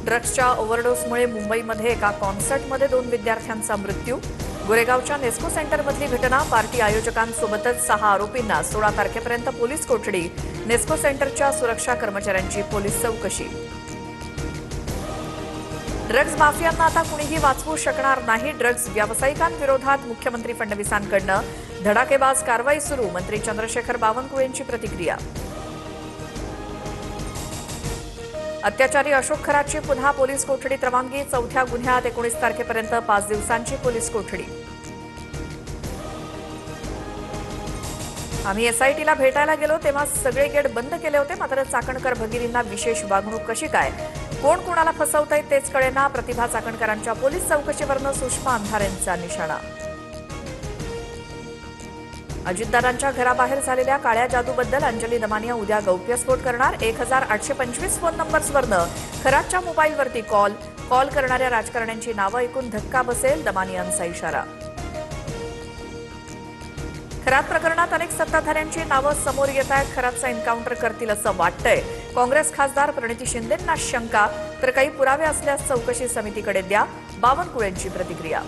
ड्रग्सच्या ओव्हरडोसमुळे मुंबईमध्ये एका कॉन्सर्टमध्ये 2 विद्यार्थ्यांचा मृत्यू. गोरेगावच्या नेस्को सेंटरमधली घटना. पार्टी आयोजकांसोबतच 6 आरोपींना 16 तारखेपर्यंत पोलीस कोठडी. नेस्को सेंटरच्या सुरक्षा कर्मचाऱ्यांची पोलीस चौकशी. ड्रग्ज माफियांना आता कुणीही वाचवू शकणार नाही. ड्रग्ज व्यावसायिकांविरोधात मुख्यमंत्री फडणवीसांकडून धडाकेबाज कारवाई सुरू. मंत्री चंद्रशेखर बावनकुळेंची प्रतिक्रिया. अत्याचारी अशोक खरातची पुन्हा पोलीस कोठडीत रवानगी. 4थ्या गुन्ह्यात 19 तारखेपर्यंत 5 दिवसांची पोलीस कोठडी. आम्ही एसआयटीला भेटायला गेलो तेव्हा सगळे गेट बंद केले होते, मात्र चाकणकर भगिनींना विशेष वागणूक कशी काय? कोण कोणाला फसवतंय तेच कळेना. प्रतिभा चाकणकरांच्या पोलीस चौकशीवरनं सुषमा अंधारेंचा निशाणा. अजितदादांच्या घराबाहेर झालेल्या काळ्या जादूबद्दल अंजली दमानिया उद्या गौप्यस्फोट करणार. 1825 फोन नंबर्सवरनं खरातच्या मोबाईलवरती कॉल करणाऱ्या राजकारण्यांची नावं ऐकून धक्का बसेल. दमानियांचा इशारा. खरात प्रकरणात अनेक सत्ताधाऱ्यांची नावं समोर येत आहेत. खरातचा एन्काउंटर करतील असं वाटतंय. काँग्रेस खासदार प्रणिती शिंदेंना शंका, तर काही पुरावे असल्यास चौकशी समितीकडे द्या. बावनकुळेंची प्रतिक्रिया.